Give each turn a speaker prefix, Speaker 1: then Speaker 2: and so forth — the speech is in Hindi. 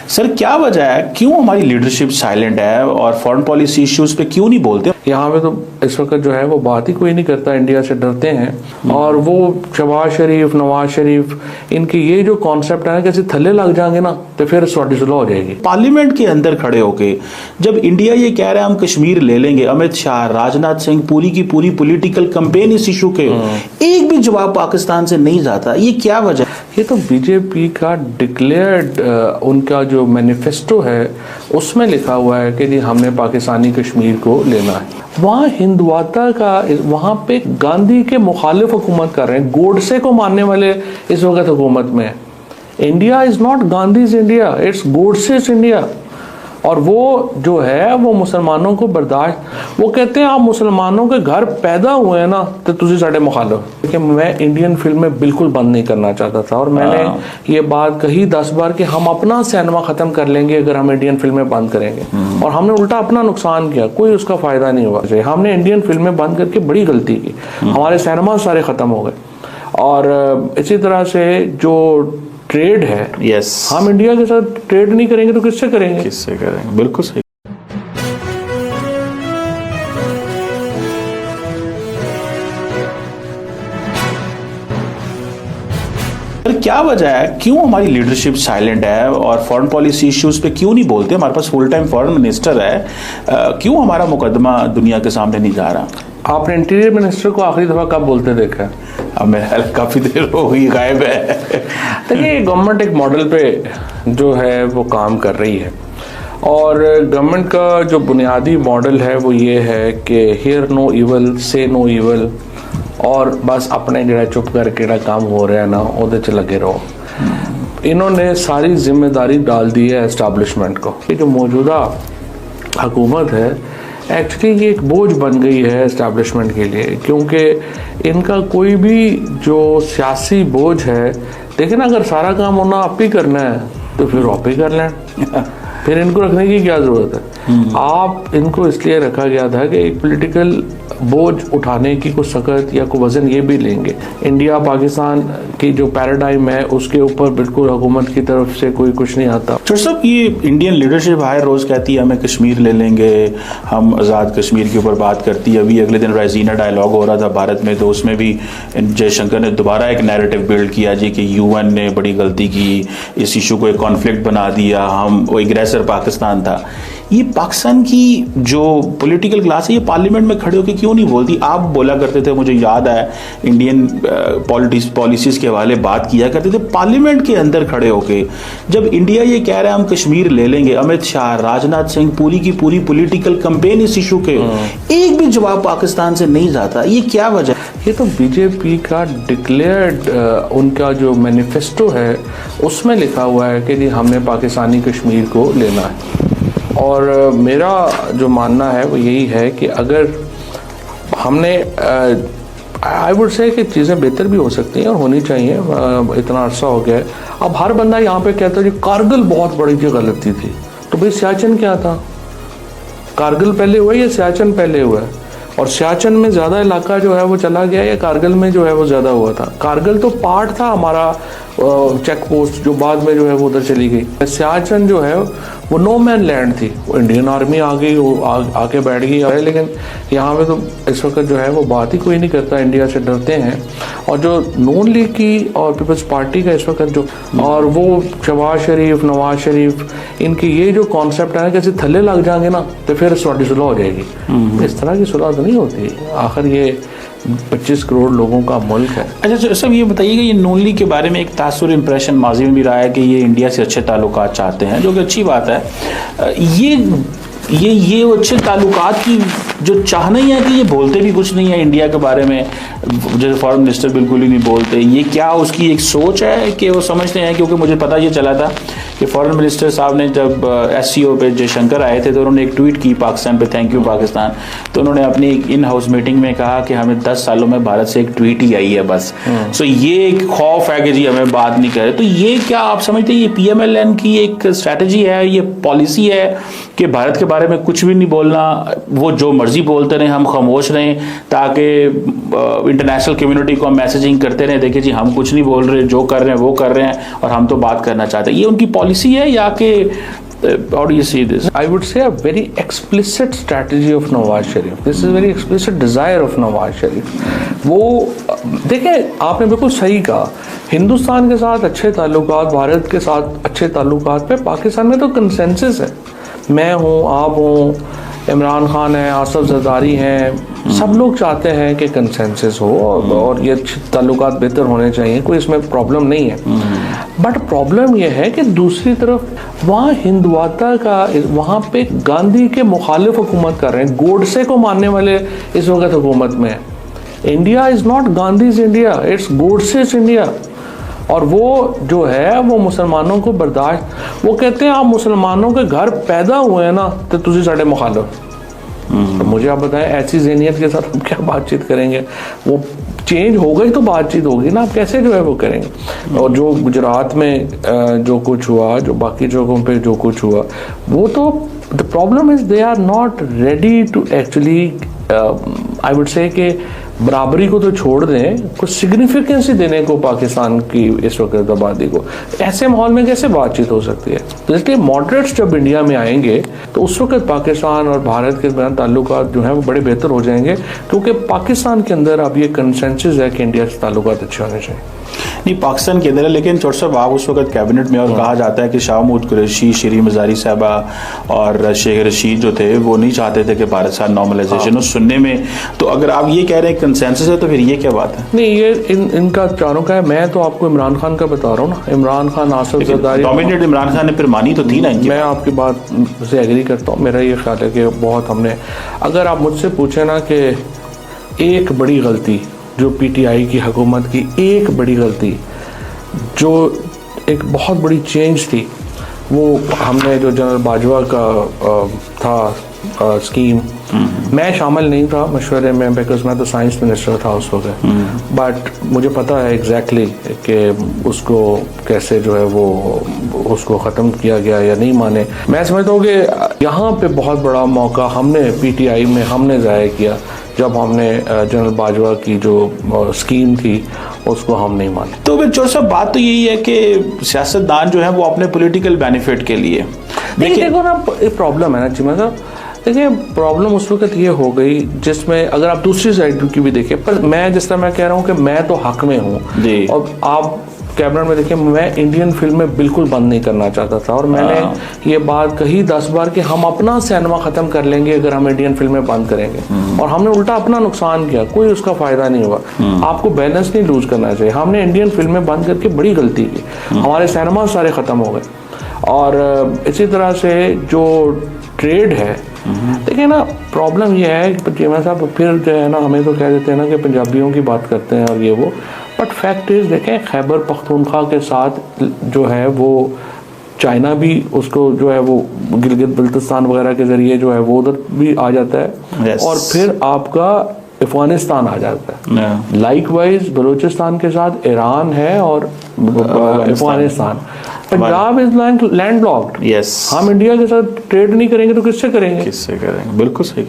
Speaker 1: सर क्या वजह है, क्यों हमारी लीडरशिप साइलेंट है और फॉरेन पॉलिसी इश्यूज पे क्यों नहीं बोलते?
Speaker 2: यहाँ पे तो इस वक्त जो है वो बात ही कोई नहीं करता, इंडिया से डरते हैं। और वो शहबाज शरीफ, नवाज शरीफ, इनके ये जो कॉन्सेप्ट है कि थल्ले लग जाएंगे ना तो फिर स्वाटी सुलह हो जाएगी।
Speaker 1: पार्लियामेंट के अंदर खड़े होके जब इंडिया ये कह रहा है हम कश्मीर ले लेंगे, अमित शाह, राजनाथ सिंह, पूरी की पूरी पॉलिटिकल कैंपेन इस इशू के, एक भी जवाब पाकिस्तान से नहीं जाता, ये क्या वजह?
Speaker 2: ये तो बीजेपी का डिक्लेयर्ड उनका जो मैनिफेस्टो है उसमें लिखा हुआ है कि जी हमने पाकिस्तानी कश्मीर को लेना है। वहाँ हिंदुआता का, वहाँ पे गांधी के मुखालिफ हुकूमत कर रहे हैं, गोडसे को मानने वाले इस वक्त हुकूमत में है। India is not Gandhi's India, it's Godse's India. और वो जो है वो मुसलमानों को बर्दाश्त, वो कहते हैं आप मुसलमानों के घर पैदा हुए हैं ना तो तुझे साढ़े मुखालिफ। कि मैं इंडियन फिल्में बिल्कुल बंद नहीं करना चाहता था और मैंने ये बात कही 10 बार कि हम अपना सिनेमा खत्म कर लेंगे अगर हम इंडियन फिल्में बंद करेंगे, और हमने उल्टा अपना नुकसान किया, कोई उसका फायदा नहीं हुआ। हमने इंडियन फिल्में बंद करके बड़ी गलती की, हमारे सिनेमा सारे खत्म हो गए। और इसी तरह से जो ट्रेड है, हम इंडिया के साथ ट्रेड नहीं करेंगे तो किससे करेंगे?
Speaker 1: बिल्कुल सही। क्या वजह है, क्यों हमारी लीडरशिप साइलेंट है और फॉरेन पॉलिसी इश्यूज पे क्यों नहीं बोलते? हमारे पास फुल टाइम फॉरेन मिनिस्टर है, क्यों हमारा मुकदमा दुनिया के सामने नहीं जा रहा?
Speaker 2: आपने इंटीरियर मिनिस्टर को आखिरी दफा कब बोलते देखा है?
Speaker 1: अब मेरा काफी देर हो गई, गायब है।
Speaker 2: देखिए गवर्नमेंट एक मॉडल पे जो है वो काम कर रही है, और गवर्नमेंट का जो बुनियादी मॉडल है वो ये है कि हियर नो इवल, से नो इवल, और बस अपने जरा चुप करके जरा काम हो रहा है ना उधर च लगे रहो। इन्होंने सारी जिम्मेदारी डाल दी है एस्टैब्लिशमेंट को। ये जो मौजूदा हुकूमत है एक्चुअली ये एक बोझ बन गई है एस्टैब्लिशमेंट के लिए, क्योंकि इनका कोई भी जो सियासी बोझ है, देखिए ना, अगर सारा काम होना आप ही करना है तो फिर आप ही कर लें, फिर इनको रखने की क्या ज़रूरत है? आप इनको इसलिए रखा गया था कि एक पॉलिटिकल बोझ उठाने की कोई सकत या कोई वजन ये भी लेंगे। इंडिया पाकिस्तान की जो पैराडाइम है उसके ऊपर बिल्कुल हुकूमत की तरफ से कोई कुछ नहीं आता।
Speaker 1: तो सब ये इंडियन लीडरशिप हर रोज कहती है हमें कश्मीर ले लेंगे, हम आज़ाद कश्मीर के ऊपर बात करती है। अभी अगले दिन राइजीना डायलॉग हो रहा था भारत में, तो उसमें भी जयशंकर ने दोबारा एक नैरेटिव बिल्ड किया जी कि यूएन ने बड़ी गलती की, इस इशू को एक कॉन्फ्लिक्ट बना दिया, हम वो एग्रेसर पाकिस्तान था। ये पाकिस्तान की जो पॉलिटिकल क्लास है ये पार्लियामेंट में खड़े होकर क्यों नहीं बोलती? आप बोला करते थे, मुझे याद है इंडियन पॉलिसीज के हवाले बात किया करते थे पार्लियामेंट के अंदर खड़े होके। जब इंडिया ये कह रहा है हम कश्मीर ले लेंगे, अमित शाह, राजनाथ सिंह, पूरी की पूरी पॉलिटिकल कैंपेन इस इशू के, एक भी जवाब पाकिस्तान से नहीं जाता, ये क्या वजह?
Speaker 2: ये तो बीजेपी का डिक्लेयर्ड उनका जो मैनिफेस्टो है उसमें लिखा हुआ है कि जी हमने पाकिस्तानी कश्मीर को लेना है। और मेरा जो मानना है वो यही है कि अगर हमने आई वुड से कि चीज़ें बेहतर भी हो सकती हैं और होनी चाहिए, इतना अरसा हो गया है। अब हर बंदा यहाँ पे कहता है जी कारगिल बहुत बड़ी जो गलती थी, तो भाई सियाचिन क्या था? कारगिल पहले हुआ या सियाचिन पहले हुआ है? और सियाचिन में ज़्यादा इलाका जो है वो चला गया या कारगिल में जो है वो ज़्यादा हुआ था? कारगिल तो पार्ट था हमारा चेक पोस्ट, जो बाद में जो है वो उधर चली गई। सियाचिन जो है वो नो मैन लैंड थी, वो इंडियन आर्मी आ गई, वो आके बैठ गई है। लेकिन यहाँ पे तो इस वक्त जो है वो बात ही कोई नहीं करता, इंडिया से डरते हैं। और जो नून लीग की और पीपल्स पार्टी का इस वक्त जो, और वो शहबाज शरीफ, नवाज शरीफ, इनके ये जो कॉन्सेप्ट है कि थल्ले लग जाएंगे ना तो फिर स्वाटी सुलह हो जाएगी। इस तरह की सुलह तो नहीं होती, आखिर ये 25 करोड़ लोगों का मुल्क है।
Speaker 1: अच्छा सब ये बताइएगा, ये नून लीग के बारे में एक तासुर इंप्रेशन माजी में भी रहा है कि ये इंडिया से अच्छे ताल्लुकात चाहते हैं, जो कि अच्छी बात है। ये अच्छे ताल्लुकात की जो चाहना ही है कि ये बोलते भी कुछ नहीं है इंडिया के बारे में, जैसे फॉरेन मिनिस्टर बिल्कुल ही नहीं बोलते। ये क्या उसकी एक सोच है कि वो समझते हैं? क्योंकि मुझे पता ये चला था कि फॉरेन मिनिस्टर साहब ने जब SCO पे जयशंकर आए थे तो उन्होंने एक ट्वीट की पाकिस्तान पे, थैंक यू पाकिस्तान। तो उन्होंने अपनी इन हाउस मीटिंग में कहा कि हमें 10 सालों में भारत से एक ट्वीट ही आई है बस। सो ये एक खौफ है कि जी हमें बात नहीं करे। तो ये क्या आप समझते हैं ये PMLN की एक स्ट्रैटेजी है, ये पॉलिसी है कि भारत के बारे में कुछ भी नहीं बोलना, वो जो मर्जी बोलते रहें, हम खामोश रहें, ताकि इंटरनेशनल कम्युनिटी को हम मैसेजिंग करते रहें, देखिए जी हम कुछ नहीं बोल रहे, जो कर रहे हैं वो कर रहे हैं और हम तो बात करना चाहते हैं। ये उनकी पॉलिसी है या कि how do you see this?
Speaker 2: I would say a very explicit strategy of Nawaz Sharif. This is a very explicit desire of Nawaz Sharif. वो देखें, आपने बिल्कुल सही कहा, हिंदुस्तान के साथ अच्छे ताल्लुकात, भारत के साथ अच्छे ताल्लुकात पे पाकिस्तान में तो कंसेंसस है। मैं हूँ, आप हूँ, इमरान खान है, आसफ जरदारी हैं, सब लोग चाहते हैं कि कंसेंसस हो और ये ताल्लुकात बेहतर होने चाहिए, कोई इसमें प्रॉब्लम नहीं है। बट प्रॉब्लम यह है कि दूसरी तरफ वहाँ हिंदुवाता का, वहाँ पे गांधी के मुखालिफ हुकूमत कर रहे हैं, गोडसे को मानने वाले इस वक्त हुकूमत में है। India is not Gandhi's India, it's Godse's India. और वो जो है वो मुसलमानों को बर्दाश्त, वो कहते हैं आप मुसलमानों के घर पैदा हुए हैं ना तो तुझे साढ़े मुखालिफ। तो मुझे आप बताएं, ऐसी ज़हनियत के साथ हम क्या बातचीत करेंगे? वो चेंज हो गई तो बातचीत होगी ना, आप कैसे जो है वो करेंगे? और जो गुजरात में जो कुछ हुआ, जो बाकी जगहों पे जो कुछ हुआ, वो तो the problem is they are not ready to actually, I would say कि बराबरी को तो छोड़ दें, कुछ सिग्निफिकेंस देने को पाकिस्तान की इस वक्त आबादी को। ऐसे माहौल में कैसे बातचीत हो सकती है? तो इसलिए मॉडरेट्स जब इंडिया में आएंगे तो उस वक्त पाकिस्तान और भारत के दरमियान ताल्लुकात जो हैं वो बड़े बेहतर हो जाएंगे, क्योंकि पाकिस्तान के अंदर अब ये कंसेंसस है कि इंडिया से ताल्लुकात अच्छे होने चाहिए।
Speaker 1: नहीं, पाकिस्तान के अंदर है, लेकिन चौधरी साहब आप उस वक्त कैबिनेट में, और कहा जाता है कि शाह महमूद कुरैशी, शरीफ मज़ारी साहबा और शेख रशीद जो थे वो नहीं चाहते थे कि भारत साथ नॉर्मलाइजेशन हो सुनने में। तो अगर आप ये कह रहे हैं कंसेंसस है तो फिर ये क्या बात है?
Speaker 2: नहीं, ये इनका चारों का है। मैं तो आपको इमरान खान का बता रहा हूँ ना, इमरान खान, आसफ जरदारी,
Speaker 1: डोमिनेट इमरान खान ने फिर मानी तो थी ना इनकी।
Speaker 2: मैं आपकी बात से एग्री करता हूँ। मेरा ये ख्याल है कि बहुत हमने, अगर आप मुझसे पूछे ना कि एक बड़ी गलती जो पीटीआई की हुकूमत की, एक बड़ी गलती जो एक बहुत बड़ी चेंज थी, वो हमने जो जनरल बाजवा का था स्कीम, मैं शामिल नहीं था मशवरे में बिकॉज मैं तो साइंस मिनिस्टर था उस वक्त, बट मुझे पता है एग्जैक्टली कि उसको कैसे जो है वो उसको ख़त्म किया गया या नहीं माने। मैं समझता हूँ कि यहाँ पे बहुत बड़ा मौका हमने पीटीआई में हमने ज़ाया किया जब हमने जनरल बाजवा की जो स्कीम थी उसको हम नहीं माने।
Speaker 1: तो फिर चौधरी साहब बात तो यही है कि सियासतदान जो है वो अपने पॉलिटिकल बेनिफिट के लिए,
Speaker 2: देखो ना, प्रॉब्लम है ना चीमा साहब, देखिए प्रॉब्लम उस वक्त ये हो गई जिसमें अगर आप दूसरी साइड की भी देखें, पर मैं जिस तरह मैं कह रहा हूँ कि मैं तो हक में हूँ, और आप कैबिनेट में देखिए, मैं इंडियन फिल्में बिल्कुल बंद नहीं करना चाहता था, और मैंने ये बात कही 10 बार कि हम अपना सिनेमा ख़त्म कर लेंगे अगर हम इंडियन फिल्में बंद करेंगे, और हमने उल्टा अपना नुकसान किया, कोई उसका फ़ायदा नहीं हुआ। आपको बैलेंस नहीं लूज करना चाहिए। हमने इंडियन फिल्में बंद करके बड़ी गलती की, हमारे सिनेमा सारे ख़त्म हो गए। और इसी तरह से जो ट्रेड है, देखिए ना, प्रॉब्लम ये है कि चीमा साहब फिर जो है ना, हमें तो कह देते हैं ना कि पंजाबियों की बात करते हैं और ये वो, बट फैक्ट इज़ देखें, खैबर पख्तूनख्वा के साथ जो है वो चाइना भी उसको जो है वो गिलगित बल्तिस्तान वगैरह के ज़रिए जो है वो उधर भी आ जाता है, और फिर आपका अफगानिस्तान आ जाता है। लाइकवाइज बलूचिस्तान के साथ ईरान है और Afghanistan. Punjab is land locked.
Speaker 1: Yes,
Speaker 2: हम इंडिया के साथ ट्रेड नहीं करेंगे तो किससे करेंगे?
Speaker 1: बिल्कुल सही।